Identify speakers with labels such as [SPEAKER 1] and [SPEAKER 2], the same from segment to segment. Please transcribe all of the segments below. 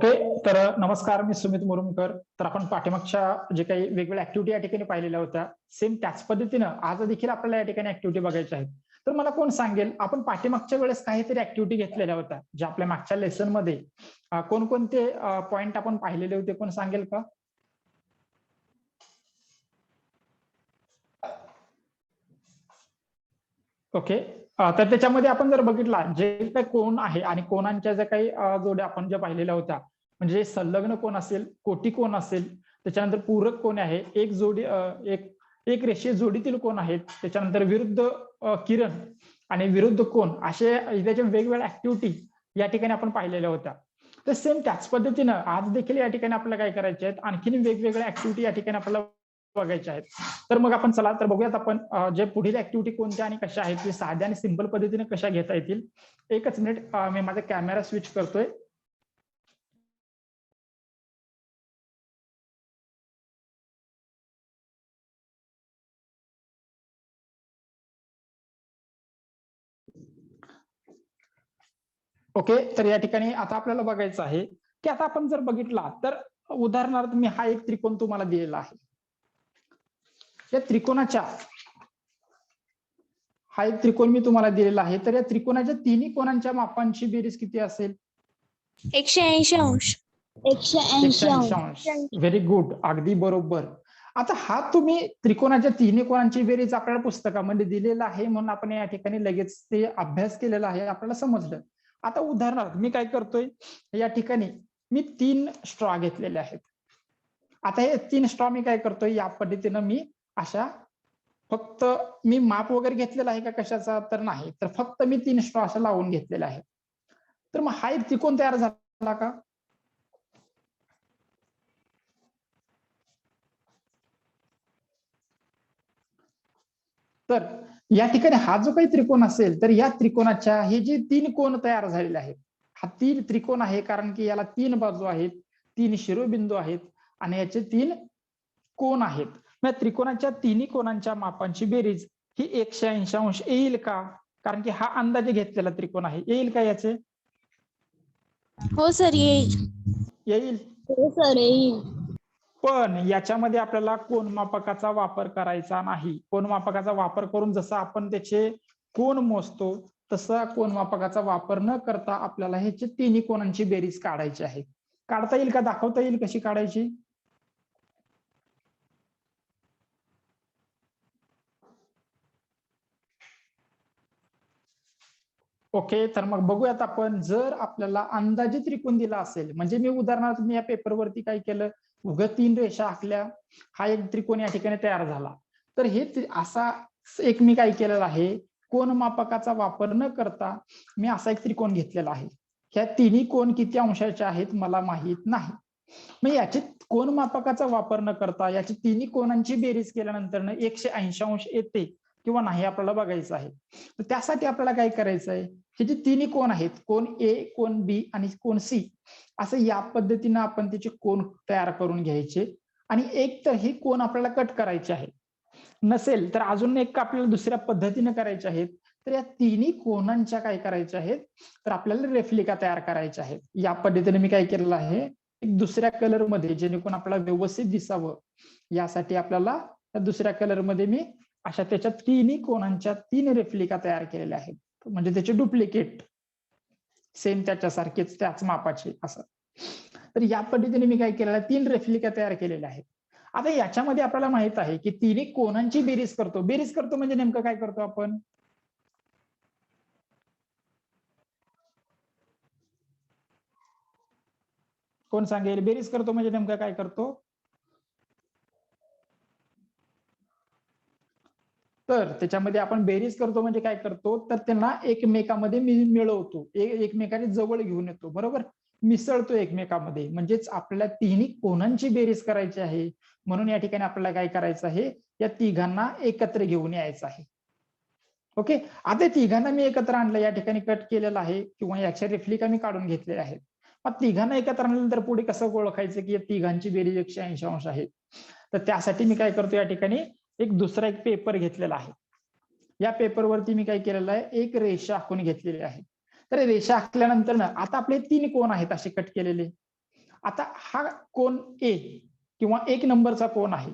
[SPEAKER 1] Okay. तर नमस्कार, मी सुमित मुरुमकर. तर आपण पाठीमागच्या जे काही वेगवेगळ्या ऍक्टिव्हिटी या ठिकाणी पाहिलेल्या होत्या, सेम त्याच पद्धतीनं आज देखील आपल्याला या ठिकाणी ऍक्टिव्हिटी बघायच्या आहेत. तर मला कोण सांगेल, आपण पाठीमागच्या वेळेस काहीतरी ऍक्टिव्हिटी घेतलेल्या होत्या ज्या आपल्या मागच्या लेसन मध्ये कोणकोणते पॉइंट आपण पाहिलेले होते, कोण सांगेल का? ओके. तर त्याच्यामध्ये आपण जर बघितला, जे काही कोण आहे आणि कोणांच्या ज्या काही जोड्या आपण ज्या पाहिलेल्या होत्या, म्हणजे संलग्न कोण असेल, कोटी कोण असेल, त्याच्यानंतर पूरक कोण आहे, एक जोडी एक एक रेषीय जोडीतील कोण आहेत, त्याच्यानंतर विरुद्ध किरण आणि विरुद्ध कोण, असे त्याच्या वेगवेगळ्या ऍक्टिव्हिटी या ठिकाणी आपण पाहिलेल्या होत्या. तर सेम त्याच पद्धतीनं आज देखील या ठिकाणी आपल्याला काय करायचे आहेत, आणखीन वेगवेगळ्या ऍक्टिव्हिटी या ठिकाणी आपल्याला बघायच्या आहेत. तर मग आपण चला तर बघूयात आपण जे पुढील ऍक्टिव्हिटी कोणत्या आणि कशा आहेत, ते साध्या आणि सिंपल पद्धतीने कशा घेता येतील. एकच मिनिट, मी माझा कॅमेरा स्विच करतोय. ओके. तर या ठिकाणी आता आपल्याला बघायचं आहे की आता आपण जर बघितला तर उदाहरणार्थ मी हा एक त्रिकोण तुम्हाला दिलेला आहे. या त्रिकोणाच्या हा एक त्रिकोण मी तुम्हाला दिलेला आहे. तर या त्रिकोणाच्या तिन्ही कोणांच्या मापांची बेरीज किती असेल?
[SPEAKER 2] 180 अंश.
[SPEAKER 1] 180 अंश. व्हेरी गुड, अगदी बरोबर. आता हा तुम्ही त्रिकोणाच्या तिन्ही कोणांची बेरीज आपल्याला पुस्तकामध्ये दिलेला आहे, म्हणून आपण या ठिकाणी लगेच ते अभ्यास केलेला आहे, आपल्याला समजलं. आता उदाहरणार्थ मी काय करतोय, या ठिकाणी मी 3 स्ट्रॉ घेतलेले आहेत. आता हे 3 स्ट्रॉ मी काय करतोय, या पद्धतीनं मी अशा फक्त मी माप वगैरे घेतलेला आहे का कशाचा, तर नाही, तर फक्त मी 3 स्ट्रॉ अशा लावून घेतलेला आहे. तर मग हा एक त्रिकोण तयार झाला का? तर या ठिकाणी हा जो काही त्रिकोण असेल, तर या त्रिकोणाच्या हे जे 3 कोण तयार झालेले आहेत, हा 3 त्रिकोण आहे, कारण की याला 3 बाजू आहेत, 3 शिरोबिंदू आहेत आणि याचे 3 कोण आहेत. मग त्रिकोणाच्या तिन्ही कोणांच्या मापांची बेरीज ही 180 अंश येईल का? कारण की हा अंदाजे घेतलेला त्रिकोण आहे, येईल का याचे?
[SPEAKER 2] हो सर, येईल.
[SPEAKER 1] येईल.
[SPEAKER 2] हो सर, येईल.
[SPEAKER 1] पण याच्यामध्ये आपल्याला कोनमापकाचा वापर करायचा नाही. कोनमापकाचा वापर करून जसं आपण त्याचे कोण मोजतो, तसा कोनमापकाचा वापर न करता आपल्याला ह्याचे तिन्ही कोणांची बेरीज काढायची आहे. काढता येईल का? दाखवता येईल कशी काढायची? ओके. तर मग बघूयात आपण, जर आपल्याला अंदाजे त्रिकोण दिला असेल, म्हणजे मी उदाहरणार्थ मी या पेपरवरती काय केलं, उगा 3 रेषा आखल्या, हा एक त्रिकोण या ठिकाणी तयार झाला. तर हे असा एक मी काय केलेला आहे, कोनमापकाचा वापर न करता मी असा एक त्रिकोण घेतलेला आहे. ह्या तिन्ही कोण किती अंशाचे आहेत मला माहित नाही. मग याचे कोनमापकाचा वापर न करता याची तिन्ही कोणांची बेरीज केल्यानंतर 180 अंश येते किंवा नाही आपल्याला बघायचं आहे. तर त्यासाठी आपल्याला काय करायचं आहे, हे जे तिन्ही कोण आहेत, कोण ए, कोण बी आणि कोण सी, असं या पद्धतीनं आपण त्याचे कोण तयार करून घ्यायचे. आणि एक तर हे कोण आपल्याला कट करायचे आहे, नसेल तर अजून एक आपल्याला दुसऱ्या पद्धतीने करायचे आहेत. तर या तिन्ही कोणांच्या काय करायच्या आहेत, तर आपल्याला रेफ्लिका तयार करायच्या आहेत. या पद्धतीने मी काय केलेलं आहे, एक दुसऱ्या कलर मध्ये, जेणेकरून आपल्याला व्यवस्थित दिसावं यासाठी आपल्याला दुसऱ्या कलर मध्ये मी अशा त्याच्या तिन्ही कोणांच्या 3 रेफ्लिका तयार केलेल्या आहेत, म्हणजे त्याचे डुप्लिकेट सेम त्याच्यासारखेच त्याच मापाचे असं. तर या पद्धतीने मी काय केलेलं आहे, 3 रेफ्लिका तयार केलेल्या आहेत. आता याच्यामध्ये आपल्याला माहित आहे की तिन्ही कोणांची बेरीज करतो. बेरीज करतो म्हणजे नेमकं काय करतो आपण? कोण सांगेल, बेरीज करतो म्हणजे नेमकं काय करतो? तर त्याच्यामध्ये आपण बेरीज करतो म्हणजे काय करतो, तर त्यांना एकमेकांमध्ये मिळवतो, एकमेकांनी जवळ घेऊन येतो, बरोबर, मिसळतो एकमेकांमध्ये. म्हणजेच आपल्याला तिन्ही कोणांची बेरीज करायची आहे, म्हणून या ठिकाणी आपल्याला काय करायचं आहे, या तिघांना एकत्र घेऊन यायचं आहे. ओके. आता तिघांना मी एकत्र आणलं, या ठिकाणी कट केलेलं आहे किंवा याच्या रेफ्लिका मी काढून घेतलेल्या आहेत. मग तिघांना एकत्र आणल्यानंतर पुढे कसं ओळखायचं की या तिघांची बेरीज 180 अंश आहे? तर त्यासाठी मी काय करतो, या ठिकाणी एक दुसरा एक पेपर घेतलेला आहे. या पेपरवरती मी काय केलेलं आहे, एक रेषा आखून घेतलेली आहे. तर रेषा आखल्यानंतर ना आता आपले 3 कोण आहेत असे कट केलेले, आता हा कोन ए किंवा 1 नंबरचा कोन आहे,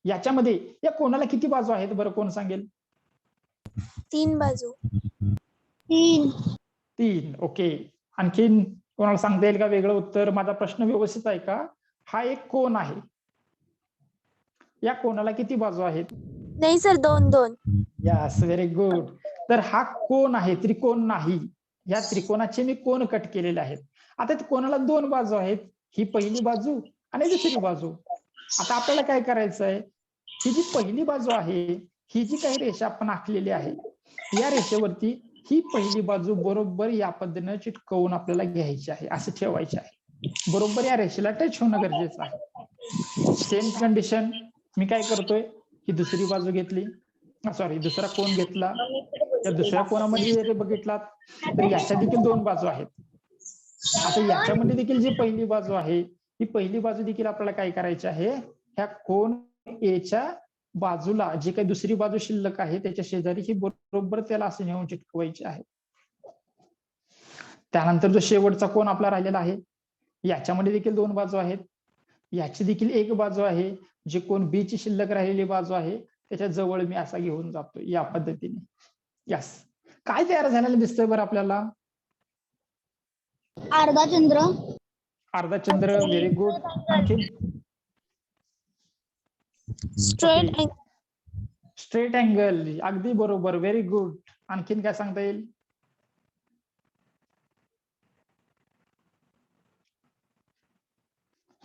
[SPEAKER 1] याच्यामध्ये या कोनाला किती बाजू आहेत बरं, कोण सांगेल?
[SPEAKER 2] 3 बाजू. 3.
[SPEAKER 1] 3. ओके. आणखीन कोणाला सांगता येईल का वेगळं उत्तर? माझा प्रश्न व्यवस्थित आहे का? हा एक कोन आहे, या कोनाला किती बाजू आहेत?
[SPEAKER 2] नाही सर, 2.
[SPEAKER 1] Yes, very good. तर हा कोन आहे, त्रिकोण नाही. या त्रिकोणाचे मी कोन कट केलेले आहेत. आता कोणाला 2 बाजू आहेत, ही पहिली बाजू आणि दुसरी बाजू. आता आपल्याला काय करायचं आहे, ही जी पहिली बाजू आहे, ही जी काही रेषा आपण आखलेली आहे, या रेषेवरती ही पहिली बाजू बरोबर या पद्धतीने चिटकवून आपल्याला घ्यायची आहे, असं ठेवायची आहे. बरोबर या रेषेला टच होणं गरजेचं आहे. सेम कंडिशन मी काय करतोय, ही दुसरी बाजू घेतली, सॉरी दुसरा कोन घेतला. या दुसऱ्या कोनामध्ये जर बघितलात तर याच्या देखील 2 बाजू आहेत. आता याच्यामध्ये देखील जी पहिली बाजू आहे, ही पहिली बाजू देखील आपल्याला काय करायची आहे, ह्या कोन एच्या बाजूला जी काही दुसरी बाजू शिल्लक आहे त्याच्या शेजारी ही बरोबर त्याला असं नेऊन चिटकवायची आहे. त्यानंतर जो शेवटचा कोन आपला राहिलेला आहे, याच्यामध्ये देखील 2 बाजू आहेत. याची देखील एक बाजू आहे, जी कोन बी ची शिल्लक राहिलेली बाजू आहे त्याच्या जवळ मी असा घेऊन जातो या पद्धतीने. यस. काय तयार झालेलं दिसतंय बरं आपल्याला?
[SPEAKER 2] अर्धाचंद्र.
[SPEAKER 1] अर्धाचंद्र. Very good. आणखी स्ट्रेट अँगल. अगदी बरोबर, व्हेरी गुड. आणखीन काय सांगता येईल?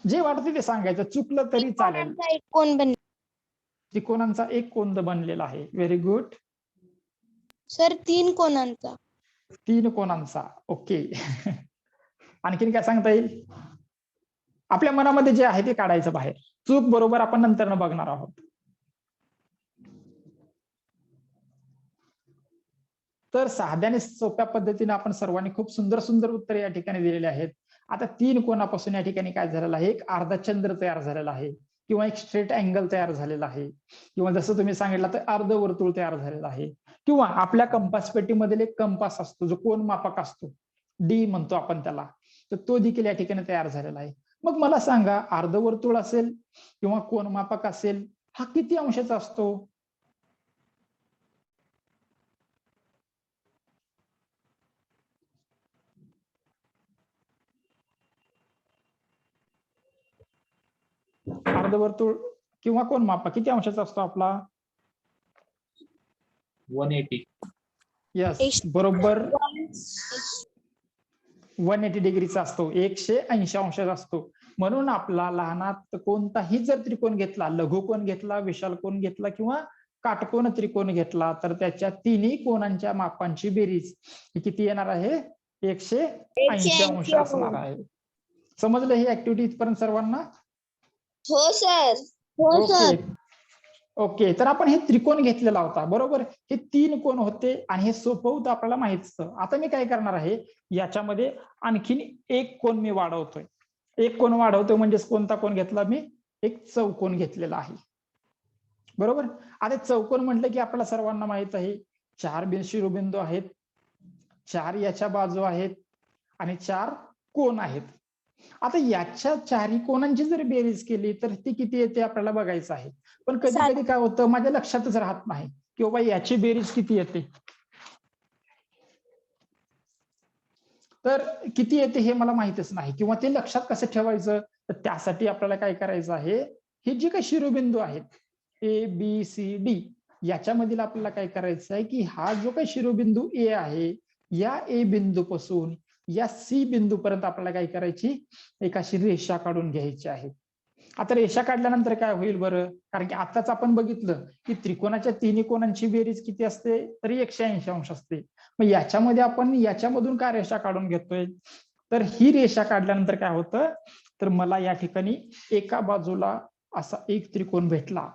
[SPEAKER 1] जे वाटते ते सांगायचं, चुकलं तरी चालेल.
[SPEAKER 2] एक कोन बनला
[SPEAKER 1] त्रिकोणांचा एक कोन बनलेला आहे. Very good
[SPEAKER 2] sir. 3 कोनांचा.
[SPEAKER 1] 3 कोनांचा. ओके. आणखीन काय सांगता येईल? आपल्या मनामध्ये जे आहे ते काढायचं बाहेर. चूक बरोबर आपण नंतर बघणार आहोत. तर साध्या आणि सोप्या पद्धतीने आपण सर्वांनी खूप सुंदर सुंदर उत्तरे या ठिकाणी दिलेली आहेत. आता 3 कोनापासून या ठिकाणी काय झालेलं आहे, एक अर्धचंद्र तयार झालेला आहे किंवा एक स्ट्रेट अँगल तयार झालेला आहे, किंवा जसं तुम्ही सांगितलं तर अर्धवर्तुळ तयार झालेलं आहे, किंवा आपल्या कंपास पेटीमधील एक कंपास असतो जो कोन मापक असतो, डी म्हणतो आपण त्याला, तर तो देखील या ठिकाणी तयार झालेला आहे. मग मला सांगा, अर्धवर्तुळ असेल किंवा कोन मापक असेल, हा किती अंशाचा असतो? अर्धवर्तुळ किंवा कोन मापक किती अंशाचा असतो आपला?
[SPEAKER 3] 180.
[SPEAKER 1] यस, बरोबर. 180 डिग्रीचा असतो, 180 अंशाचा असतो. म्हणून आपला लहानात कोणताही जर त्रिकोण घेतला, लघुकोन घेतला, विशाल कोन घेतला किंवा काटकोन त्रिकोण घेतला, तर त्याच्या तिन्ही कोनांच्या मापांची बेरीज ही किती येणार आहे? 180 अंश असणार आहे. समजलं ही ऍक्टिव्हिटी इथपर्यंत सर्वांना?
[SPEAKER 2] हो सर. हो सर.
[SPEAKER 1] ओके. तर आपण हे त्रिकोण घेतलेला होता, बरोबर. हे 3 कोन होते आणि हे सोपं होतं, आपल्याला माहित. आता मी काय करणार आहे, याच्यामध्ये आणखीन एक कोन मी वाढवतोय. एक कोन वाढवतोय म्हणजे कोणता कोन घेतला मी? एक चौकोन घेतलेला आहे, बरोबर. आता चौकोन म्हटलं की आपल्याला सर्वांना माहित आहे, 4 शिरोबिंदू आहेत, 4 याच्या बाजू आहेत आणि 4 कोन आहेत. आता याच्या 4ही कोनांची जर बेरीज केली तर ती किती येते आपल्याला बघायचं आहे. पण कधी कधी काय होतं, माझ्या लक्षातच राहत नाही की बाबा याची बेरीज किती येते. तर किती येते हे मला माहितच नाही, किंवा ते लक्षात कसं ठेवायचं, तर त्यासाठी आपल्याला काय करायचं आहे, हे जे काही शिरोबिंदू आहेत ABCD, याच्यामधील आपल्याला काय करायचं आहे की हा जो काही शिरोबिंदू A आहे, या A बिंदूपासून या C बिंदूपर्यंत आपल्याला काय करायची, एक अशी रेषा काढून घ्यायची आहे. आता रेषा काढल्यानंतर काय होईल बरं, कारण की आताच आपण बघितलं की त्रिकोणाच्या तिन्ही कोनांची बेरीज किती असते, तरी 180 अंश असते. मग याच्यामध्ये आपण याच्यामधून काय रेषा काढून घेतोय, तर ही रेषा काढल्यानंतर काय होतं, तर मला या ठिकाणी एका बाजूला असा एक त्रिकोण भेटला.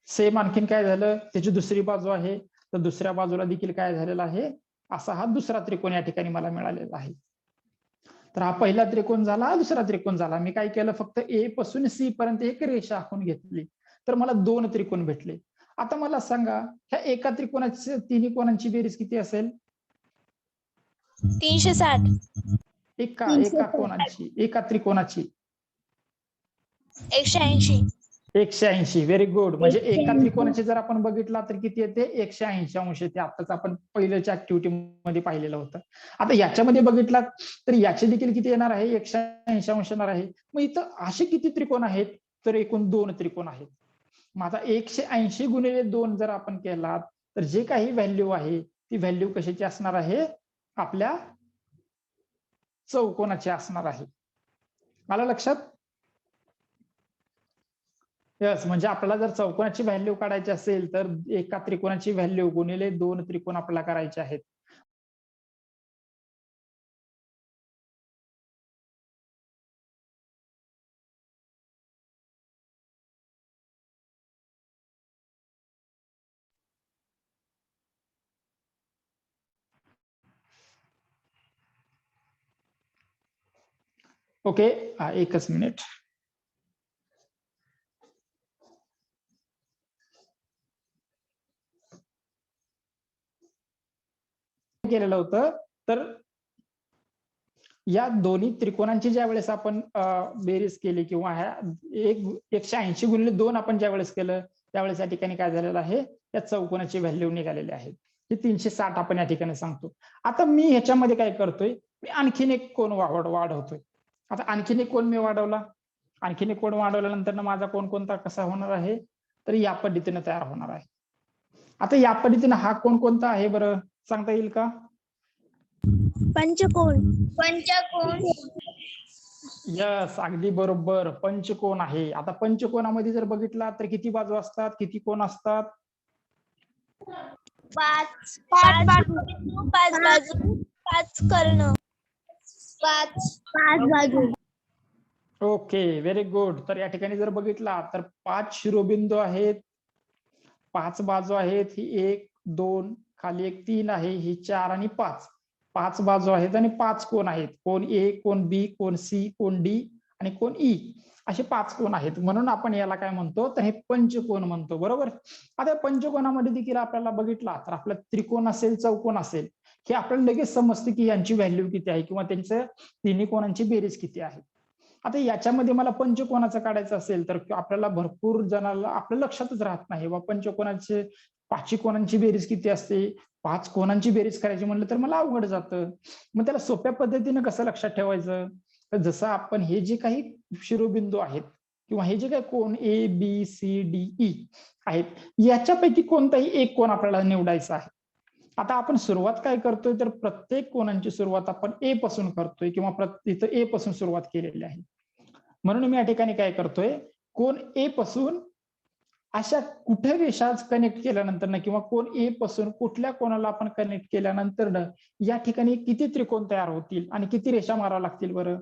[SPEAKER 1] सेम आणखीन काय झालं, त्याची दुसरी बाजू आहे, तर दुसऱ्या बाजूला देखील काय झालेला आहे, असा हा दुसरा त्रिकोण या ठिकाणी मला मिळालेला आहे. तर हा पहिला त्रिकोण झाला, हा दुसरा त्रिकोण झाला. मी काय केलं, फक्त A पासून C पर्यंत एक रेषा आखून घेतली, तर मला 2 त्रिकोण भेटले. आता मला सांगा, ह्या एका त्रिकोणाच्या तिन्ही कोनांची बेरीज किती असेल?
[SPEAKER 2] 360.
[SPEAKER 1] एका कोणाची, एका त्रिकोणाची
[SPEAKER 2] 180.
[SPEAKER 1] 180. Very good. म्हणजे एका
[SPEAKER 2] 180.
[SPEAKER 1] त्रिकोणाचे जर आपण बघितला तर किती येते? 180 अंश येते. आताच आपण पहिल्याच्या ऍक्टिव्हिटी मध्ये पाहिलेलं होतं. आता याच्यामध्ये बघितला तर याचे देखील किती येणार आहे? 180 अंश येणार आहे. मग इथं असे किती त्रिकोण आहेत? तर एकूण 2 त्रिकोण आहेत. मग आता 180 गुणिले 2 जर आपण केला तर जे काही व्हॅल्यू आहे ती व्हॅल्यू कशाची असणार आहे? आपल्या चौकोनाची असणार आहे. आलं लक्षात? यस, म्हणजे आपल्याला जर चौकोनाची व्हॅल्यू काढायची असेल तर एका त्रिकोणाची व्हॅल्यू गुणिले 2 त्रिकोण आपल्याला करायचे आहेत. ओके, एकच मिनिट. केलेलं होतं तर या दोन्ही त्रिकोणांची ज्या वेळेस आपण बेरीज केली किंवा 180 गुणिले 2 आपण ज्या वेळेस केलं त्यावेळेस या ठिकाणी काय झालेलं आहे? या चौकोनाची व्हॅल्यू निघालेली आहे. ही 360 आपण या ठिकाणी सांगतो. आता मी ह्याच्यामध्ये काय करतोय? मी आणखीन एक कोन वाढवतोय. आता आणखीन एक कोन मी वाढवला. आणखीन एक कोन वाढवल्यानंतर माझा कोन कोणता कसा होणार आहे? तर या पद्धतीने तयार होणार आहे. आता या पद्धतीने हा कोन कोणता आहे बरं? सांगता येईल का?
[SPEAKER 2] पंचकोन. पंचकोन.
[SPEAKER 1] यस, अगदी बरोबर. पंचकोन आहे. आता पंचकोनामध्ये जर बघितला तर किती बाजू असतात? किती कोन असतात?
[SPEAKER 2] 5 बाजू. 5 कर्ण. 5 बाजू.
[SPEAKER 1] Okay, very good. तर या ठिकाणी जर बघितला तर 5 शिरोबिंदू आहेत, 5 बाजू आहेत. ही 1, 2, खाली एक 3 आहे, ही 4 आणि 5. 5 बाजू आहेत आणि 5 कोन आहेत. कोन ए, कोन बी, कोन सी, कोन डी आणि कोन ई असे 5 कोन आहेत. म्हणून आपण याला काय म्हणतो? तर हे पंचकोन म्हणतो. बरोबर. आता पंचकोनामध्ये देखील आपल्याला बघितला तर आपला त्रिकोण असेल, चौकोन असेल, हे आपल्याला लगेच समजते की यांची व्हॅल्यू किती आहे किंवा त्यांच्या तिन्ही कोणांची बेरीज किती आहे. आता याच्यामध्ये मला पंचकोनाचं काढायचं असेल तर आपल्याला भरपूर जणांना आपल्या लक्षातच राहत नाही बा पंचकोनाचे 5 कोणांची बेरीज किती असते. 5 कोणांची बेरीज करायची म्हणलं तर मला अवघड जातं. मग त्याला सोप्या पद्धतीने कसं लक्षात ठेवायचं? तर जसं आपण हे जे काही शिरोबिंदू आहेत किंवा हे जे काही कोन A B C D E आहेत याच्यापैकी कोणताही एक कोन आपल्याला निवडायचा आहे. आता आपण सुरुवात काय करतोय तर प्रत्येक कोणांची सुरुवात आपण ए पासून करतोय किंवा इथं ए पासून सुरुवात केलेली आहे. म्हणून मी या ठिकाणी काय करतोय? कोन ए पासून अशा कुठे रेषा कनेक्ट केल्यानंतर ना किंवा कोन ए पासून कुठल्या कोणाला आपण कनेक्ट केल्यानंतर ना या ठिकाणी किती त्रिकोण तयार होतील आणि किती रेषा माराव्या लागतील बरं?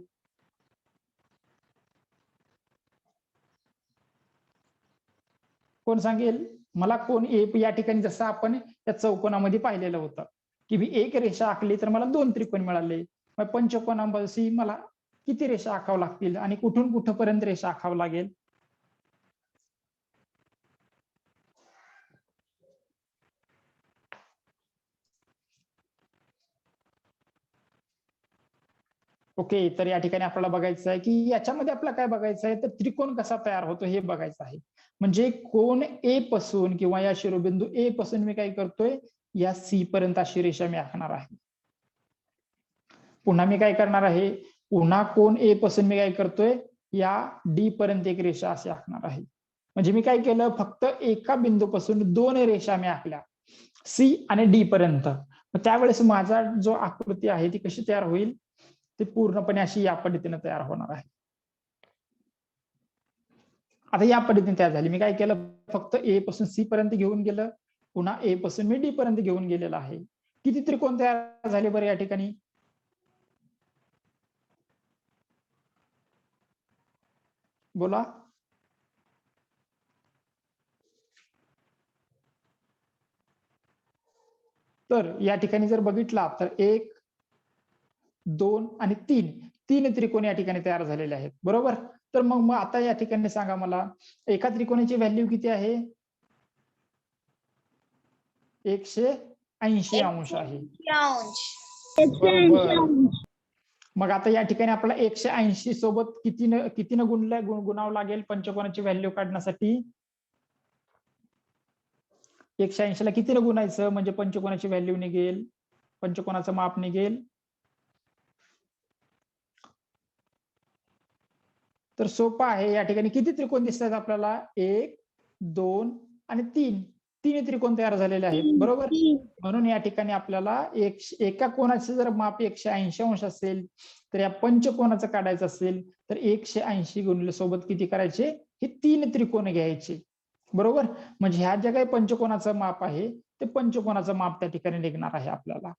[SPEAKER 1] कोण सांगेल मला? कोन ए या ठिकाणी जसं आपण त्या चौकोनामध्ये पाहिलेलं होतं की मी एक रेषा आखली तर मला 2 त्रिकोण मिळाले. मग पंचकोनामध्ये मला किती रेषा आखाव्या लागतील आणि कुठून कुठपर्यंत रेषा आखावं लागेल? ओके, तर या ठिकाणी आपल्याला बघायचं आहे की याच्यामध्ये आपल्याला काय बघायचं आहे तर त्रिकोण कसा तयार होतो हे बघायचं आहे. म्हणजे कोन ए पासून किंवा या शिरोबिंदू ए पासून मी काय करतोय? या सी पर्यंत अशी रेषा मी आखणार आहे. पुन्हा मी काय करणार आहे? पुन्हा कोन ए पासून मी काय करतोय? या डी पर्यंत एक रेषा अशी आखणार आहे. म्हणजे मी काय केलं? फक्त एका बिंदूपासून 2 रेषा मी आखल्या सी आणि डी पर्यंत. त्यावेळेस माझा जो आकृती आहे ती कशी तयार होईल? ती पूर्णपणे अशी या पद्धतीने तयार होणार आहे. आता या पद्धतीने तयार झाली. मी काय केलं? फक्त ए पासून सी पर्यंत घेऊन गेलं. पुन्हा ए पासून मी डी पर्यंत घेऊन गेलेला आहे. किती त्रिकोण तयार झाले बरं या ठिकाणी? बोला. तर या ठिकाणी जर बघितला तर 1, 2 आणि 3 त्रिकोण या ठिकाणी तयार झालेले आहेत. बरोबर. तर मग आता या ठिकाणी सांगा मला एका त्रिकोणाची व्हॅल्यू किती आहे? 180 अंश आहे. बरोबर. मग आता या ठिकाणी आपल्याला 180 सोबत कितीनं गुणावं लागेल पंचकोनाची व्हॅल्यू काढण्यासाठी? 180 ला कितीनं गुणायचं म्हणजे पंचकोनाची व्हॅल्यू निघेल, पंचकोनाचं माप निघेल? तर सोपं आहे. या ठिकाणी किती त्रिकोण दिसतात आपल्याला? 1, 2 आणि 3. 3 त्रिकोण तयार झालेले आहेत, बरोबर? म्हणून या ठिकाणी आपल्याला एका कोणाचं जर माप 180 अंश असेल तर या पंचकोनाचं काढायचं असेल तर 180 गुणिले सोबत किती करायचे? हे 3 त्रिकोण घ्यायचे, बरोबर? म्हणजे ह्या ज्या काही पंचकोनाचं माप आहे ते पंचकोनाचं माप त्या ठिकाणी निघणार आहे आपल्याला.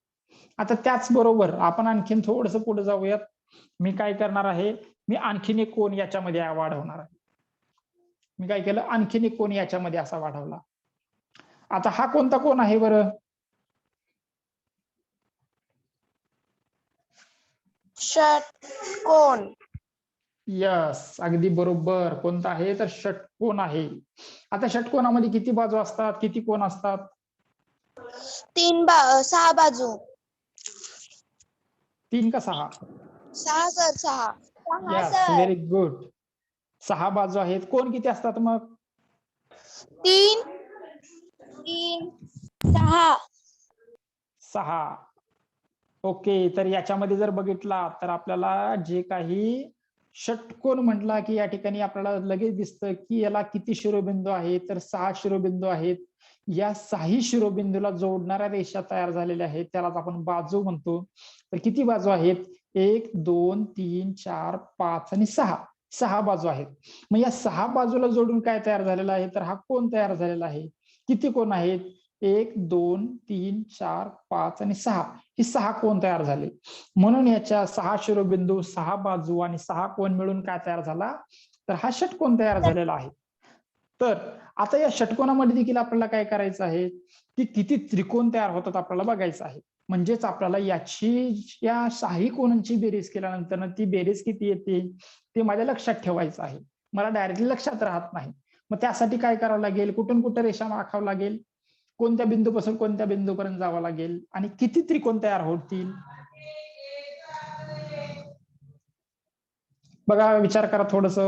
[SPEAKER 1] आता त्याच बरोबर आपण आणखीन थोडंसं पुढे जाऊयात. मी काय करणार आहे, मी आणखीन एक कोण याच्यामध्ये वाढवणार आहे. मी काय केलं, आणखीन एक कोण याच्यामध्ये असा वाढवला. आता हा कोणता कोण आहे बरं?
[SPEAKER 2] षटकोन.
[SPEAKER 1] यस, अगदी बरोबर. कोणता आहे तर षटकोन आहे. आता षटकोनामध्ये किती बाजू असतात, किती कोण असतात?
[SPEAKER 2] 6 बाजू.
[SPEAKER 1] 3 का 6?
[SPEAKER 2] 6 सर, 6.
[SPEAKER 1] Yes, very good. 6 बाजू आहेत. कोण किती असतात मग?
[SPEAKER 2] 3 6.
[SPEAKER 1] 6. ओके, तर याच्यामध्ये जर बघितला तर आपल्याला जे काही षटकोन म्हटला की या ठिकाणी आपल्याला लगेच दिसतं की याला किती शिरोबिंदू आहेत, तर 6 शिरोबिंदू आहेत. या 6 शिरोबिंदूला जोडणाऱ्या रेषा तयार झालेल्या आहेत, त्यालाच आपण बाजू म्हणतो. तर किती बाजू आहेत? 1, 2, 3, 4, 5 आणि 6. 6 बाजू आहेत. मग या 6 बाजूला जोडून काय तयार झालेला आहे, तर हा कोन तयार झालेला आहे. किती कोण आहेत? 1, 2, 3, 4, 5 आणि 6. हे 6 कोण तयार झाले. म्हणून याच्या 6 शिरोबिंदू, 6 बाजू आणि 6 कोण मिळून काय तयार झाला, तर हा षटकोन तयार झालेला आहे. तर आता या षटकोनामध्ये देखील आपल्याला काय करायचं आहे की किती त्रिकोण तयार होतात आपल्याला बघायचं आहे. म्हणजेच आपल्याला या 6 कोणांची बेरीज केल्यानंतर ती बेरीज किती येते ते माझ्या लक्षात ठेवायचं आहे. मला डायरेक्टली लक्षात राहत नाही. मग त्यासाठी काय करावं लागेल, कुठून कुठे रेषा आखावं लागेल, कोणत्या बिंदूपासून कोणत्या बिंदूपर्यंत जावं लागेल आणि किती त्रिकोण तयार होतील. बघा, विचार करा थोडस.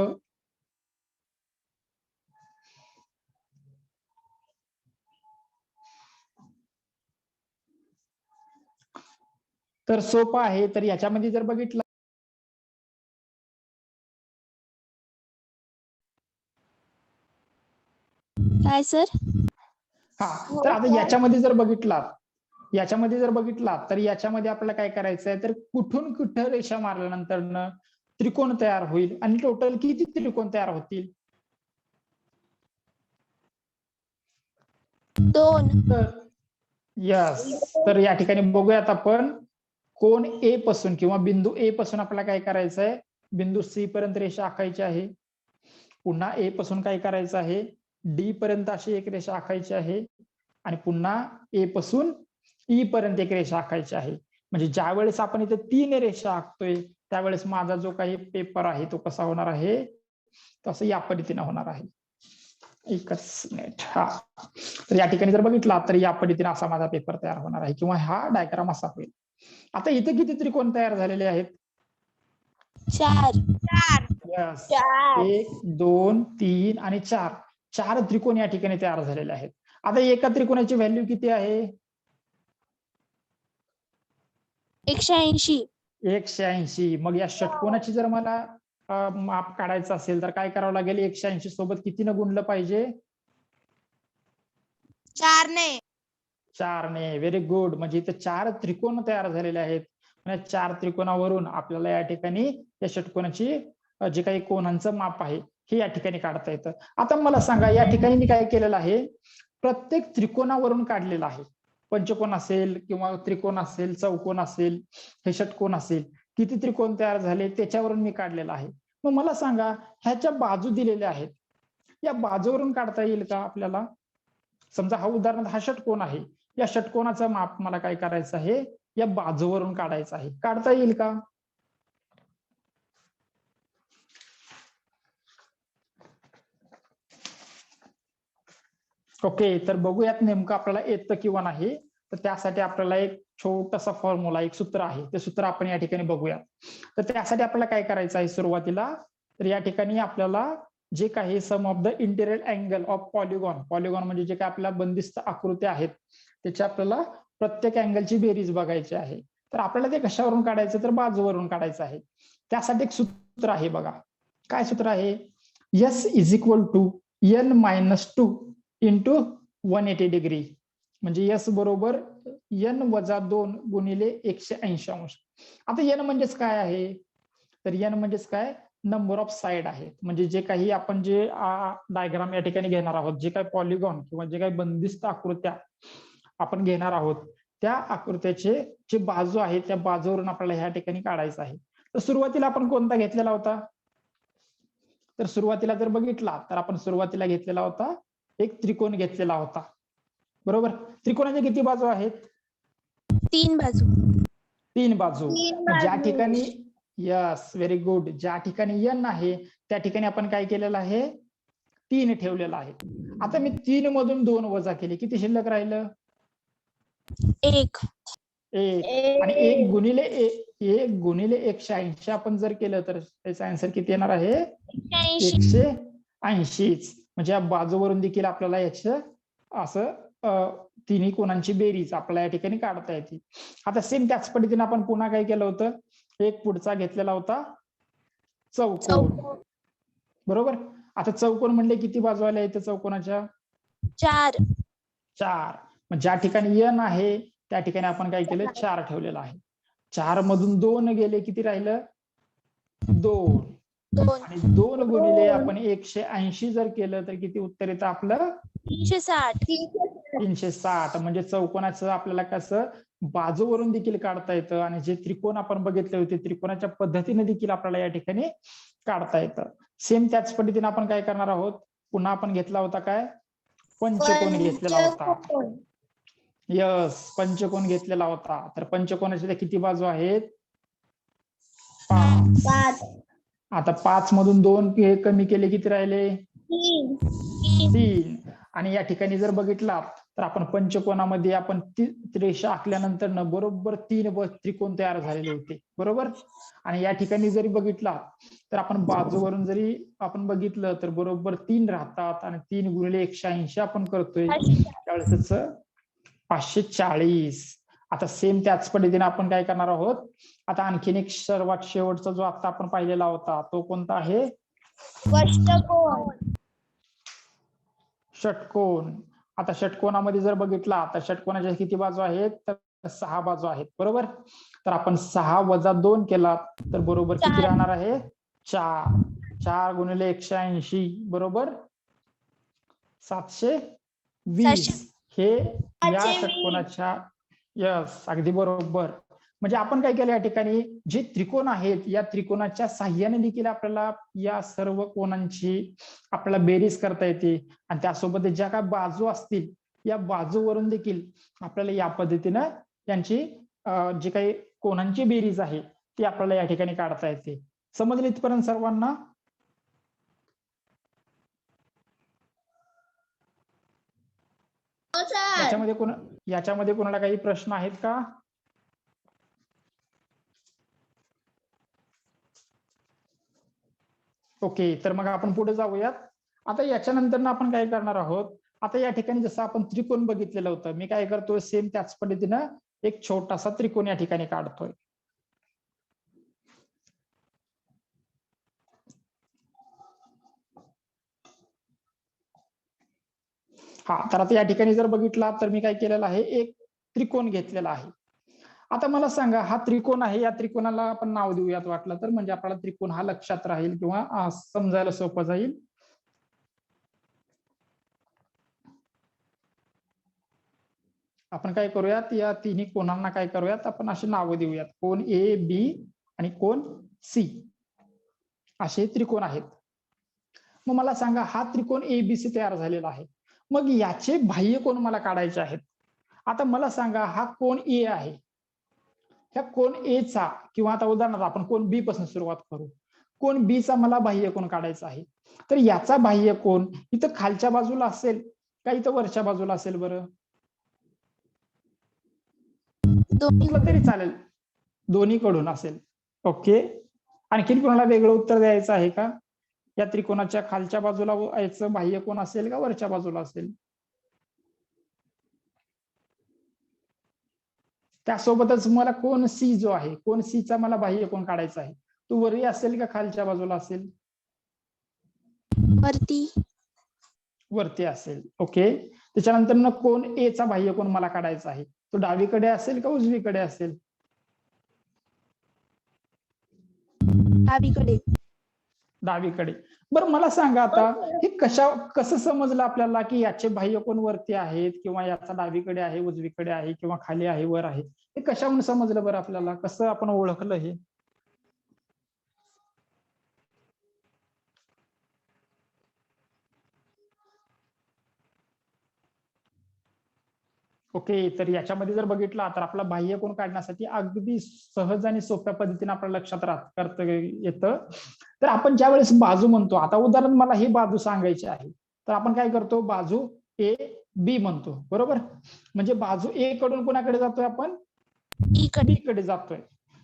[SPEAKER 1] तर सोपं आहे. तर याच्यामध्ये जर बघितलं,
[SPEAKER 2] काय सर?
[SPEAKER 1] हा, तर आता याच्यामध्ये जर बघितला तर याच्यामध्ये आपल्याला काय करायचं आहे, तर कुठून कुठं रेषा मारल्यानंतर त्रिकोण तयार होईल आणि टोटल किती त्रिकोण तयार होतील?
[SPEAKER 2] 2.
[SPEAKER 1] यस, तर या ठिकाणी बघूयात आपण. कोण ए पासून किंवा बिंदू ए पासून आपल्याला काय करायचं आहे, बिंदू सी पर्यंत रेषा आखायची आहे. पुन्हा ए पासून काय करायचं आहे, डी पर्यंत अशी एक रेषा आखायची आहे आणि पुन्हा ए पासून ई पर्यंत एक रेषा आखायची आहे. म्हणजे ज्या वेळेस आपण इथे 3 रेषा आखतोय त्यावेळेस माझा जो काही पेपर आहे तो कसा होणार आहे, तसं या पद्धतीने होणार आहे. एकच मिनिट. हा, तर या ठिकाणी जर बघितला तर या पद्धतीने असा माझा पेपर तयार होणार आहे किंवा हा डायग्राम असा होईल. आता इथे किती त्रिकोण तयार झालेले आहेत?
[SPEAKER 2] 4.
[SPEAKER 1] यस, 1, 2, 3 आणि 4. 4 त्रिकोण या ठिकाणी तयार झालेले आहेत. आता एका त्रिकोणाची व्हॅल्यू किती आहे?
[SPEAKER 2] 180.
[SPEAKER 1] 180. मग या षटकोनाची जर मला माप काढायचं असेल तर काय करावं लागेल? 180 सोबत कितीनं गुणलं पाहिजे?
[SPEAKER 2] 4 ने.
[SPEAKER 1] 4 ने. Very good. म्हणजे इथे 4 त्रिकोण तयार झालेले आहेत. 4 त्रिकोणावरून आपल्याला या ठिकाणी या षटकोनाची जे काही कोणांचं माप आहे हे या ठिकाणी काढता येतं. आता मला सांगा, या ठिकाणी मी काय केलेलं आहे, प्रत्येक त्रिकोणावरून काढलेलं आहे. पंचकोन असेल किंवा त्रिकोण असेल, चौकोन असेल, हे षटकोन असेल, किती त्रिकोण तयार झाले त्याच्यावरून मी काढलेलं आहे. मग मला सांगा, ह्याच्या बाजू दिलेल्या आहेत, या बाजूवरून काढता येईल का आपल्याला? समजा हा उदाहरणार्थ हा षटकोन आहे, या षटकोनाचं माप मला काय करायचं आहे, या बाजूवरून काढायचं आहे. काढता येईल का? ओके, तर बघूयात नेमकं आपल्याला येतं किंवा नाही. तर त्यासाठी आपल्याला एक छोटासा फॉर्म्युला, एक सूत्र आहे, ते सूत्र आपण या ठिकाणी बघूया. तर त्यासाठी आपल्याला काय करायचं आहे सुरुवातीला, तर या ठिकाणी आपल्याला जे काही sum of the interior angle of polygon, polygon म्हणजे जे काही आपल्या बंदिस्त आकृत्या आहेत त्याच्या आपल्याला प्रत्येक अँगलची बेरीज बघायची आहे. तर आपल्याला ते कशावरून काढायचं, तर बाजूवरून काढायचं आहे. त्यासाठी एक सूत्र आहे बघा. काय सूत्र आहे? S is equal to n-2 into 180 degree, म्हणजे S बरोबर n-2 गुणिले 180 अंश. आता n म्हणजेच काय आहे, तर n म्हणजेच काय, नंबर ऑफ साइड आहे. म्हणजे जे काही आपण जे डायग्राम या ठिकाणी घेणार आहोत, जे काही पॉलिगॉन किंवा जे काही बंदिस्त आकृत्या आपण घेणार आहोत, त्या आकृत्याचे जे बाजू आहे त्या बाजूवरून आपल्याला ह्या ठिकाणी काढायचं आहे. तर सुरुवातीला आपण कोणता घेतलेला होता, तर सुरुवातीला जर बघितला तर आपण सुरुवातीला घेतलेला होता एक त्रिकोण घेतलेला होता, बरोबर. त्रिकोणाच्या किती बाजू आहेत?
[SPEAKER 2] 3 बाजू.
[SPEAKER 1] 3 बाजू.
[SPEAKER 2] तीन
[SPEAKER 1] ज्या
[SPEAKER 2] बाजू.
[SPEAKER 1] ठिकाणी, यस व्हेरी गुड, ज्या ठिकाणी n आहे त्या ठिकाणी आपण काय केलेलं आहे, 3 ठेवलेला आहे. आता मी 3 मधून 2 वजा केले, किती शिल्लक राहिलं?
[SPEAKER 2] 1.
[SPEAKER 1] 1. आणि 1 गुणिले 180 आपण जर केलं तर त्याचा आन्सर किती येणार आहे? 180. म्हणजे या बाजूवरून देखील आपल्याला याचं असं तिन्ही कोणांची बेरीज आपल्याला या ठिकाणी काढता येते. आता सेम त्याच पद्धतीने आपण पुन्हा काय केलं होतं, एक पुढचा घेतलेला होता चौकोन, बरोबर. आता चौकोन म्हणले किती बाजू आल्या इथे चौकोनाच्या?
[SPEAKER 2] 4.
[SPEAKER 1] 4. मग ज्या ठिकाणी n आहे त्या ठिकाणी आपण काय केलं, 4 ठेवलेलं आहे. 4 मधून 2 गेले, किती राहिलं? 2.
[SPEAKER 2] 2.
[SPEAKER 1] आणि 2 गुणिले आपण 180 जर केलं तर किती उत्तर येतं आपलं?
[SPEAKER 2] 360.
[SPEAKER 1] 360. म्हणजे चौकोनाचं आपल्याला कसं बाजूवरून देखील काढता येतं आणि जे त्रिकोण आपण बघितले होते त्रिकोणाच्या पद्धतीने देखील आपल्याला या ठिकाणी काढता येतं. सेम त्याच पद्धतीने आपण काय करणार आहोत, पुन्हा आपण घेतला होता काय, पंचकोन घेतलेला होता. यस, पंचकोन घेतलेला होता. तर पंचकोनाच्या किती बाजू आहेत? 5. आता 5 मधून 2 कमी केले, किती राहिले? 3. आणि या ठिकाणी जर बघितला तर आपण पंचकोनामध्ये आपण रेषा आखल्यानंतर न बरोबर 3 त्रिकोण तयार झालेले होते, बरोबर. आणि या ठिकाणी जरी बघितला तर आपण बाजूवरून जरी आपण बघितलं तर बरोबर 3 राहतात आणि 3 गुणिले 180 आपण करतोय त्यावेळेस 540. आता सेम त्याच पद्धतीने आपण काय करणार आहोत, आता आणखीन एक सर्वात शेवटचा जो आता आपण पाहिलेला होता तो कोणता आहे? षटकोन. आता षटकोनामध्ये जर बघितला तर षटकोनाच्या किती बाजू आहेत, तर 6 बाजू आहेत, बरोबर. तर आपण 6 वजा 2 केला तर बरोबर किती राहणार आहे? 4. 4 गुणिले 180 बरोबर 720. हे या षटकोनाच्या, यस अगदी बरोबर. म्हणजे आपण काय केलं, या ठिकाणी जे त्रिकोण आहेत या त्रिकोणाच्या साह्याने देखील आपल्याला या सर्व कोणांची आपल्याला बेरीज करता येते आणि त्यासोबत ज्या काही बाजू असतील या बाजूवरून देखील आपल्याला या पद्धतीनं त्यांची जी काही कोणांची बेरीज आहे ती आपल्याला या ठिकाणी काढता येते. समजले इथपर्यंत सर्वांना? याच्यामध्ये कोणाला काही प्रश्न आहेत का? ओके, तर मग आपण पुढे जाऊयात. आता याच्यानंतर आपण काय करणार आहोत, आता या ठिकाणी जसं आपण त्रिकोण बघितलेलं होतं, मी काय करतोय सेम त्याच पद्धतीनं एक छोटासा त्रिकोण या ठिकाणी काढतोय. हा, तर आता या ठिकाणी जर बघितला तर मी काय केलेलं आहे, एक त्रिकोण घेतलेला आहे. आता मला सांगा, हा त्रिकोण आहे, या त्रिकोणाला आपण नाव देऊयात वाटलं तर, म्हणजे आपल्याला त्रिकोण हा लक्षात राहील किंवा समजायला सोपं जाईल. आपण काय करूयात, या तिन्ही कोणांना काय करूयात, आपण अशी नावं देऊयात. कोण ए, बी आणि कोण सी, असे त्रिकोण आहेत. मग मला सांगा, हा त्रिकोण एबीसी तयार झालेला आहे. मग याचे बाह्य कोण मला काढायचे आहेत. आता मला सांगा, हा कोण ए आहे, ह्या कोण ए चा किंवा आता उदाहरणार्थ आपण कोण बी पासून सुरुवात करू. कोण बी चा मला बाह्य कोण काढायचा आहे. तर याचा बाह्य कोण इथं खालच्या बाजूला असेल का इथं वरच्या बाजूला असेल बरं?
[SPEAKER 2] दोन्ही
[SPEAKER 1] म्हटलं तरी चालेल, दोन्हीकडून असेल. ओके, आणखीन कोणाला वेगळं उत्तर द्यायचं आहे का? या त्रिकोणाच्या खालच्या बाजूला याचं बाह्य कोण असेल का वरच्या बाजूला असेल? त्यासोबतच मला कोण सी जो आहे, कोण सी चा मला बाह्य कोण काढायचा आहे, तो वरही असेल का खालच्या बाजूला असेल?
[SPEAKER 2] वरती.
[SPEAKER 1] वरती असेल. ओके, त्याच्यानंतर कोण ए चा बाह्य कोण मला काढायचा आहे, तो डावीकडे असेल का उजवीकडे असेल?
[SPEAKER 2] डावीकडे.
[SPEAKER 1] डावीकडे. बरं मला सांगा आता, हे कसं समजलं आपल्याला की याचे बाह्य कोण वरती आहेत किंवा याचा डावीकडे आहे, उजवीकडे आहे किंवा खाली आहे, वर आहे? हे कशावरून समजलं बरं आपल्याला? कसं आपण ओळखलं हे? ओके, तर याच्यामध्ये जर बघितला तर आपला बाह्य कोण काढण्यासाठी अगदी सहज आणि सोप्या पद्धतीने आपल्या लक्षात करता येतं. तर आपण ज्या वेळेस बाजू म्हणतो, आता उदाहरण मला ही बाजू सांगायची आहे, तर आपण काय करतो, बाजू ए बी म्हणतो, बरोबर? म्हणजे बाजू ए कडून कोणाकडे जातोय आपण? बी कडे जातोय.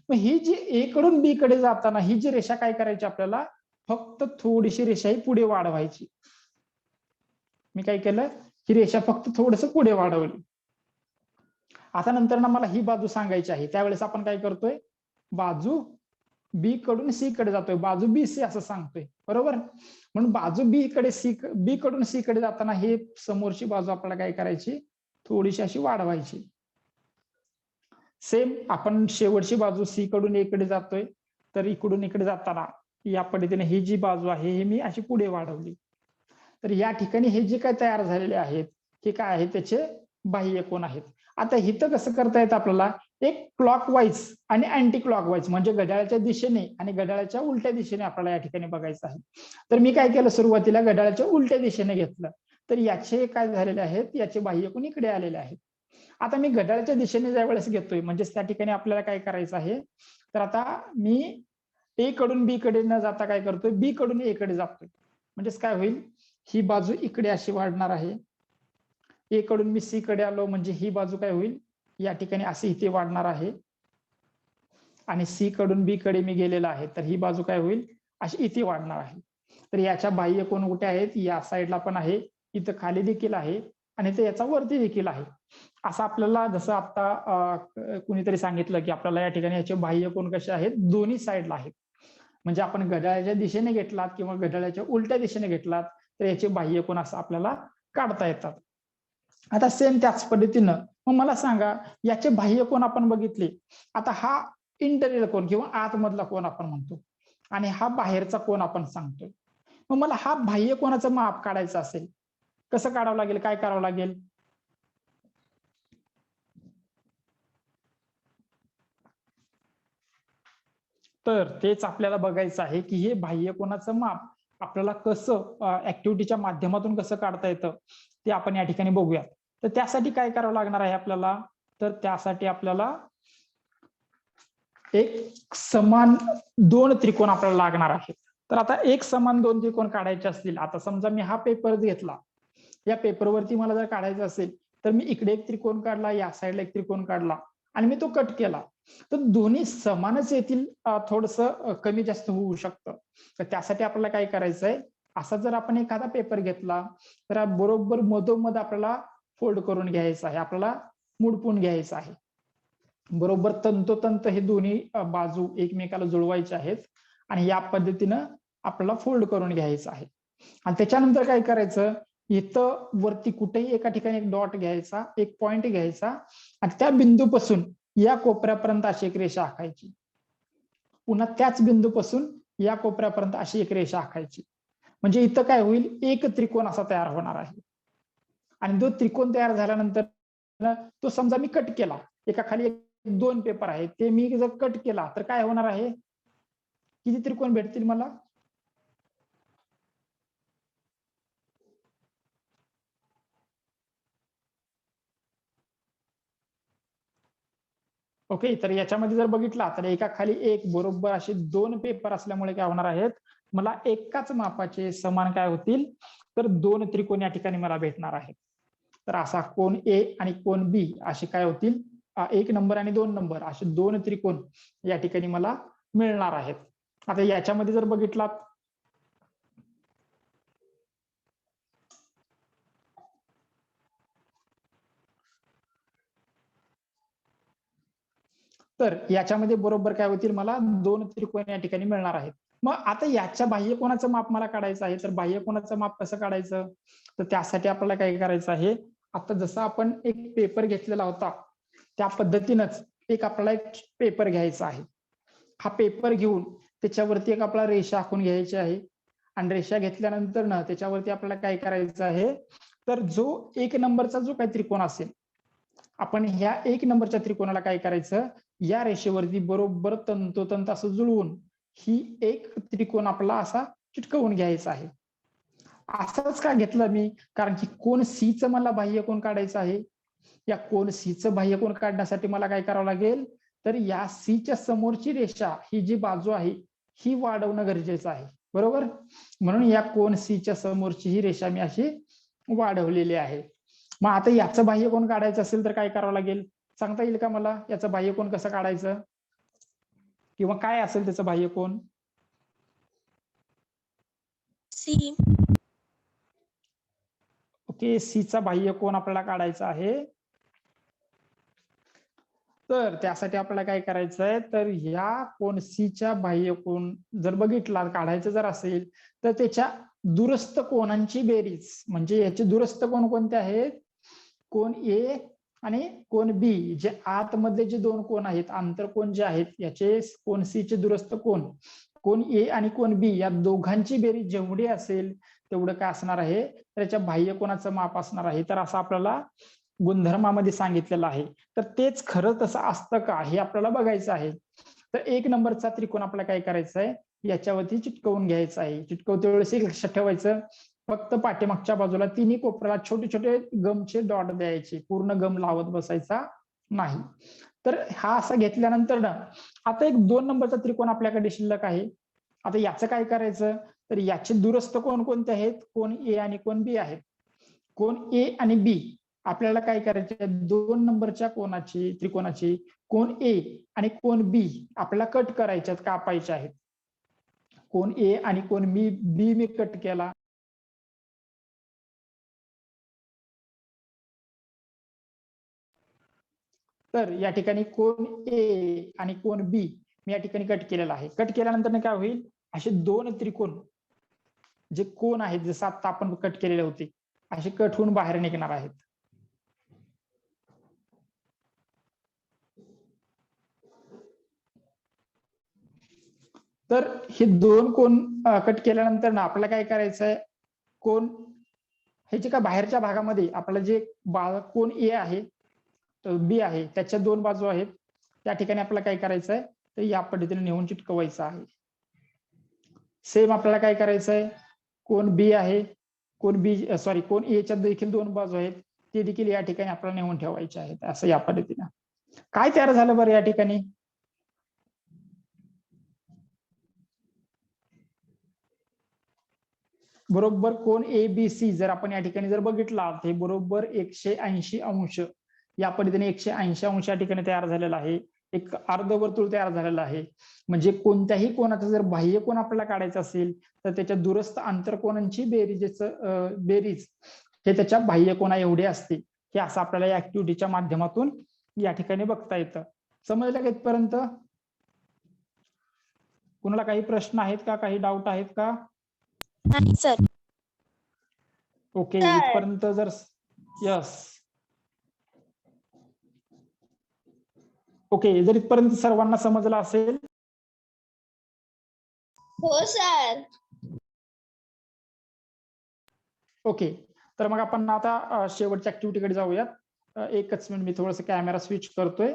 [SPEAKER 1] मग ही जी ए कडून बी कडे जाताना ही जी रेषा काय करायची आपल्याला, फक्त थोडीशी रेषा ही पुढे वाढवायची. मी काय केलं, ही रेषा फक्त थोडस पुढे वाढवली. आता नंतर ना मला ही बाजू सांगायची आहे, त्यावेळेस आपण काय करतोय, बाजू बी कडून सी कडे जातोय, बाजू बी सी असं सांगतोय, बरोबर? म्हणून बाजू बी कडून सी कडे जाताना हे समोरची बाजू आपल्याला काय करायची, थोडीशी अशी वाढवायची. सेम आपण शेवटची बाजू सी कडून ए कडे जातोय, तर इकडून इकडे जाताना या पद्धतीने ही जी बाजू आहे हे मी अशी पुढे वाढवली. तर या ठिकाणी हे जे काय तयार झालेले आहेत हे काय आहे, त्याचे बाह्य कोन आहेत. आता इथं कसं करता येतं आपल्याला, एक क्लॉकवाईज आणि अँटी क्लॉकवाईज म्हणजे घड्याळाच्या दिशेने आणि घड्याळाच्या उलट्या दिशेने आपल्याला या ठिकाणी बघायचं आहे. तर मी काय केलं, सुरुवातीला घड्याळाच्या उलट्या दिशेने घेतलं, तर याचे काय झालेले आहेत, याचे बाह्य कोन इकडे आलेले आहेत. आता मी घड्याळाच्या दिशेने ज्या वेळेस घेतोय, म्हणजे त्या ठिकाणी आपल्याला काय करायचं आहे, तर आता मी ए कडून बी कडे न जाता काय करतोय, बी कडून ए कडे जातोय. म्हणजेच काय होईल, ही बाजू इकडे अशी वाढणार आहे. ए कडून मी सी कडे आलो म्हणजे ही बाजू काय होईल, या ठिकाणी अशी इथे वाढणार आहे. आणि सी कडून बी कडे मी गेलेला आहे, तर ही बाजू काय होईल, अशी इथे वाढणार आहे. तर याच्या बाह्य कोन कुठे आहेत, या साईडला पण आहे, इथं खाली देखील आहे आणि ते याचा वरती देखील आहे. असं आपल्याला जसं आता कुणीतरी सांगितलं की आपल्याला या ठिकाणी याचे बाह्य कोन कसे आहेत, दोन्ही साईडला आहेत. म्हणजे आपण घड्याळाच्या दिशेने घेतलात किंवा घड्याळाच्या उलट्या दिशेने घेतलात तर याचे बाह्य कोन असं आपल्याला काढता येतात. आता सेम त्याच पद्धतीनं मग मला सांगा, याचे बाह्य कोन आपण बघितले, आता हा इंटरियर कोन किंवा आतमधला कोन आपण म्हणतो आणि हा बाहेरचा कोन आपण सांगतोय. मग मला हा बाह्य कोनाचं माप काढायचं असेल, कसं काढावं लागेल, काय करावं लागेल? तर तेच आपल्याला बघायचं आहे की हे बाह्य कोनाचं माप आपल्याला कसं ऍक्टिव्हिटीच्या माध्यमातून कसं काढता येतं ते आपण या ठिकाणी बघूया. तर त्यासाठी काय करावं लागणार आहे आपल्याला, तर त्यासाठी आपल्याला एक समान दोन त्रिकोण आपल्याला लागणार आहेत. तर आता एक समान दोन त्रिकोण काढायचे असतील, आता समजा मी हा पेपर घेतला, या पेपरवरती मला जर काढायचं असेल तर मी इकडे एक त्रिकोण काढला, या साईडला एक त्रिकोण काढला आणि मी तो कट केला, तर दोन्ही समानच येतील, थोडंसं कमी जास्त होऊ शकतं. तर त्यासाठी आपल्याला काय करायचंय, असा जर आपण एखादा पेपर घेतला तर बरोबर मधोमध आपल्याला फोल्ड करून घ्यायचा आहे, आपल्याला मुडपून घ्यायचं आहे. बरोबर तंतोतंत हे दोन्ही बाजू एकमेकाला जुळवायचे आहेत आणि या पद्धतीनं आपल्याला फोल्ड करून घ्यायचं आहे. आणि त्याच्यानंतर काय करायचं, इथं वरती कुठेही एका ठिकाणी एक डॉट घ्यायचा, एक पॉइंट घ्यायचा आणि त्या बिंदूपासून या कोपऱ्यापर्यंत अशी एक रेषा आखायची. पुन्हा त्याच बिंदूपासून या कोपऱ्यापर्यंत अशी एक रेषा आखायची. म्हणजे इथं काय होईल, एक त्रिकोण असा तयार होणार आहे. आणि तो त्रिकोण तयार झाल्यानंतर तो समजा मी कट केला, एका खाली दोन पेपर आहेत, ते मी जर कट केला तर काय होणार आहे, किती त्रिकोण भेटतील मला? ओके, तर याच्यामध्ये जर बघितला तर एका खाली एक बरोबर असे दोन पेपर असल्यामुळे काय होणार आहेत, मला एकाच मापाचे समान काय होतील, तर दोन त्रिकोण या ठिकाणी मला भेटणार आहेत. तर असा कोन ए आणि कोन बी असे काय होतील, 1 नंबर आणि 2 नंबर असे 2 त्रिकोण या ठिकाणी मला मिळणार आहेत. आता याच्यामध्ये जर बघितलात तर याच्यामध्ये बरोबर काय होतील, मला 2 त्रिकोण या ठिकाणी मिळणार आहेत. मग आता याच्या बाह्यकोनाचं माप मला काढायचं आहे, तर बाह्यकोनाचं माप कसं काढायचं, तर त्यासाठी आपल्याला काय करायचं आहे, आता जसं आपण एक पेपर घेतलेला होता त्या पद्धतीनंच एक आपल्याला एक पेपर घ्यायचा आहे. हा पेपर घेऊन त्याच्यावरती एक आपल्याला रेषा आखून घ्यायची आहे आणि रेषा घेतल्यानंतर ना त्याच्यावरती आपल्याला काय करायचं आहे, तर जो 1 नंबरचा जो काही त्रिकोण असेल, आपण ह्या 1 नंबरच्या त्रिकोणाला काय करायचं, या रेषेवरती बरोबर तंतोतंत असं जुळवून ही एक त्रिकोण आपला असा चिटकवून घ्यायचा आहे. असंच का घेतलं मी, कारण की कोन सी चं मला बाह्यकोन काढायचं आहे. या कोन सी चं बाह्यकोन काढण्यासाठी मला काय करावं लागेल, तर या सी च्या समोरची रेषा ही जी बाजू आहे ही वाढवणं गरजेचं आहे, बरोबर. म्हणून या कोन सी च्या समोरची ही रेषा मी अशी वाढवलेली आहे. मग आता याचं बाह्यकोन काढायचं असेल तर काय करावं लागेल, सांगता येईल का मला याचं बाह्यकोन कसं काढायचं किंवा काय असेल त्याचं बाह्यकोन?
[SPEAKER 2] सी.
[SPEAKER 1] ओके, सी चा बाह्यकोन आपल्याला काढायचा आहे. तर त्यासाठी आपल्याला काय करायचंय, तर ह्या कोन सी च्या बाह्यकोन जर बघितला काढायचं जर असेल तर त्याच्या दुरस्थ कोनांची बेरीज, म्हणजे याचे दुरस्थ कोण कोणते आहेत, कोन ए आणि कोन बी, जे आतमध्ये जे 2 कोन आहेत आंतरकोन जे आहेत याचे कोन सी चे दुरस्थ कोन, कोन ए आणि कोन बी या दोघांची बेरीज जेवढी असेल तेवढं काय असणार आहे, त्याच्या बाह्यकोनाचं माप असणार आहे. तर असं आपल्याला गुणधर्मामध्ये सांगितलेलं आहे. तर तेच खरं तसं असतं का हे आपल्याला बघायचं आहे. तर 1 नंबरचा त्रिकोण आपल्याला काय करायचं आहे, याच्यावरती चिटकवून घ्यायचं आहे. चिटकवते वेळेस एक लक्षात ठेवायचं, फक्त पाठीमागच्या बाजूला तिन्ही कोपऱ्याला छोटे छोटे गमचे डॉट द्यायचे, पूर्ण गम लावत बसायचा नाही. तर हा असा घेतल्यानंतर ना आता एक 2 नंबरचा त्रिकोण आपल्याकडे शिल्लक आहे. आता याचं काय करायचं, तर याचे दुरस्थ कोण कोणते आहेत, कोन ए आणि कोन बी आहेत. कोन ए आणि बी आपल्याला काय करायचे, 2 नंबरच्या कोनाची त्रिकोणाची कोन ए आणि कोन बी आपल्याला कट करायच्यात, कापायचे आहेत. कोन ए आणि कोन बी मी कट केला. तर या ठिकाणी कोन ए आणि कोन बी मी या ठिकाणी कट केलेला आहे. कट केल्यानंतर काय होईल, असे 2 त्रिकोण जे कोन आहेत जसं आता आपण कट केलेले होते असे कट होऊन बाहेर निघणार आहेत. तर हे 2 कोन कट केल्यानंतर ना आपल्याला काय करायचंय, कोन हे जे का बाहेरच्या भागामध्ये आपल्याला जे कोन ए आहे बी आहे त्याच्या 2 बाजू आहेत, त्या ठिकाणी आपल्याला काय करायचंय, तर या पद्धतीने नेऊन चिटकवायचं आहे. सेम आपल्याला काय करायचंय, कोन बी आहे, कोन एच्या देखील 2 बाजू आहेत, ते देखील या ठिकाणी आपल्याला नेऊन ठेवायचे आहेत. असं या पद्धतीने काय तयार झालं बरं या ठिकाणी, बरोबर कोन ए बी सी जर आपण या ठिकाणी जर बघितला ते बरोबर 180 अंश या पद्धतीने 180 अंश या ठिकाणी तयार झालेला आहे. एक अर्धवर्तुळ तयार झालेलं आहे. म्हणजे कोणत्याही कोणाचा जर बाह्य कोन आपल्याला काढायचा असेल तर त्याच्या दुरस्थ आंतरकोनांची बेरीज हे त्याच्या बाह्य कोना एवढे असते. हे असं आपल्याला या ऍक्टिव्हिटीच्या माध्यमातून या ठिकाणी बघता येतं. समजलं का इथपर्यंत? कुणाला काही प्रश्न आहेत का, काही डाऊट आहेत का?
[SPEAKER 2] नाही सर.
[SPEAKER 1] ओके, इथपर्यंत जर यस ओके, जर इथपर्यंत सर्वांना समजलं असेल.
[SPEAKER 3] हो सर.
[SPEAKER 1] ओके, तर मग आपण आता शेवटच्या ऍक्टिव्हिटीकडे जाऊयात. एकच मिनिट, मी थोडंसं कॅमेरा स्विच करतोय.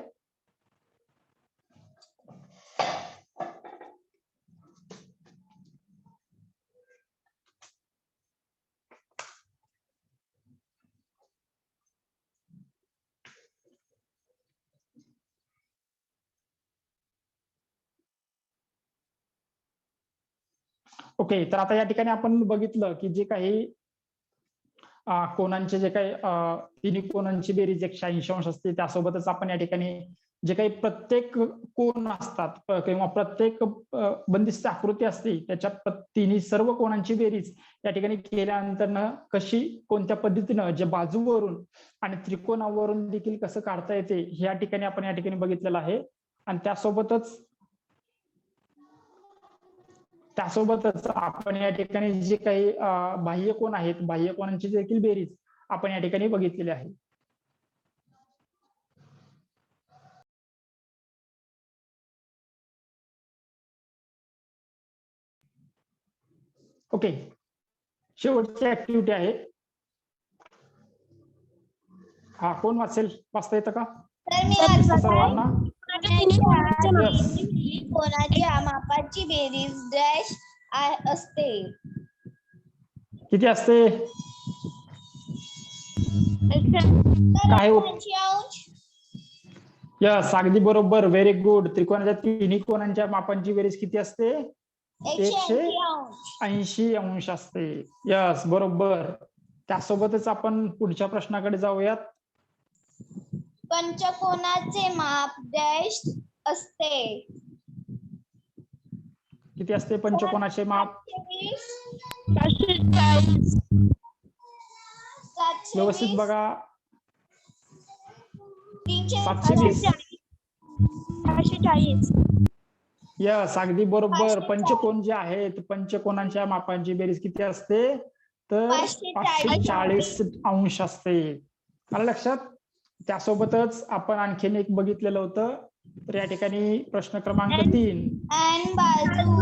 [SPEAKER 1] ओके, तर आता या ठिकाणी आपण बघितलं की जे काही कोनांचे जे काही तिन्ही कोनांची बेरीज 180 अंश असते, त्यासोबतच आपण या ठिकाणी जे काही प्रत्येक कोन असतात किंवा प्रत्येक बंदिस्त आकृती असते त्याच्या तिन्ही सर्व कोनांची बेरीज या ठिकाणी केल्यानंतर कशी कोणत्या पद्धतीनं जे बाजूवरून आणि त्रिकोणावरून देखील कसं काढता येते या ठिकाणी आपण या ठिकाणी बघितलेलं आहे. आणि त्यासोबतच आपण या ठिकाणी जे काही बाह्य कोन आहेत, बाह्य कोनांची देखील बेरीज आपण या ठिकाणी बघितलेली आहे. ओके, शेवटची ऍक्टिव्हिटी आहे. हा, कोण वाचता येतं का सर्वांना?
[SPEAKER 3] कोणाच्या मापाची बेरीज डॅश असते.
[SPEAKER 1] किती असते? काय? यस, अगदी बरोबर, व्हेरी गुड. त्रिकोणाच्या तिन्ही कोनांच्या मापांची बेरीज किती असते? 180 अंश असते. यस, बरोबर. त्यासोबतच आपण पुढच्या प्रश्नाकडे जाऊयात.
[SPEAKER 3] पंचकोनाचे माप डॅश असते.
[SPEAKER 1] किती असते पंचकोनाचे माप?
[SPEAKER 2] 740.
[SPEAKER 1] व्यवस्थित बघा.
[SPEAKER 3] 320.
[SPEAKER 2] 740.
[SPEAKER 1] यस, अगदी बरोबर. पंचकोन जे आहेत, पंचकोनांच्या मापांची बेरीज किती असते? तर 540 अंश असते. आलं लक्षात? त्यासोबतच आपण आणखीन एक बघितलेलं होतं. तर या ठिकाणी प्रश्न क्रमांक 3.
[SPEAKER 3] एन बाजू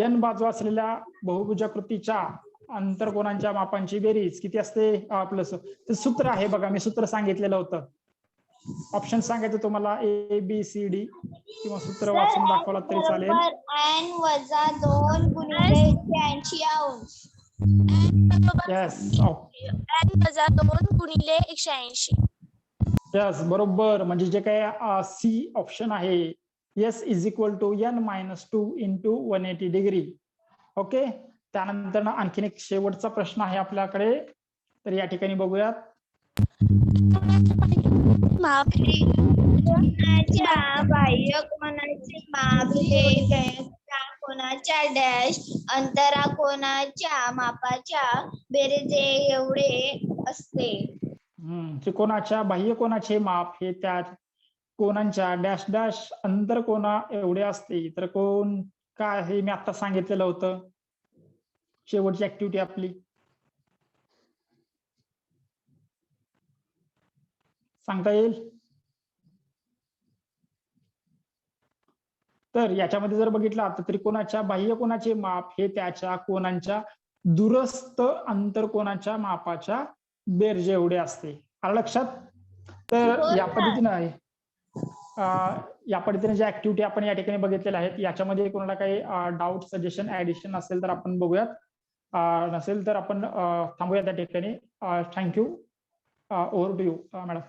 [SPEAKER 1] एन बाजू असलेल्या बहुभुजाकृतीच्या अंतरकोनांच्या मापांची बेरीज किती असते? प्लस सूत्र आहे बघा, मी सूत्र सांगितलेलं होतं. ऑप्शन सांगायचं तुम्हाला ABCD किंवा सूत्र वाचून दाखवला तरी चालेल.
[SPEAKER 3] n वजा 2 गुणिले 180 अंश.
[SPEAKER 1] यस,
[SPEAKER 2] n वजा 2 गुणिले 180.
[SPEAKER 1] यस, बरोबर. म्हणजे जे काही सी ऑप्शन आहे, S is equal to n-2 into 180 degree. Okay, त्यानंतर आणखीन एक शेवटचा प्रश्न आहे आपल्याकडे. तर या ठिकाणी बघूयात.
[SPEAKER 3] बाह्य कोनाचे माप हे त्या कोनाच्या डॅश अंतराकोनाच्या मापाच्या बेरीज एवढे असते.
[SPEAKER 1] त्रिकोणाच्या बाह्य कोनाचे माप हे त्या कोनांच्या डॅश डॅश अंतरकोना एवढे असते. तर कोण काय हे मी आता सांगितलेलं होतं. शेवटची ऍक्टिव्हिटी आपली सांगता येईल? तर याच्यामध्ये जर बघितलं तर त्रिकोणाच्या बाह्य कोनाचे माप हे त्याच्या कोनांच्या दूरस्थ अंतरकोनाच्या मापाच्या बेरजे एवढे असते. आलं लक्षात? तर या पद्धतीने ज्या ऍक्टिव्हिटी आपण या ठिकाणी बघितलेल्या आहेत, याच्यामध्ये कोणाला काही डाऊट, सजेशन, ऍडिशन असेल तर आपण बघूयात. नसेल तर आपण थांबूया त्या ठिकाणी. Thank you. Over to you madam.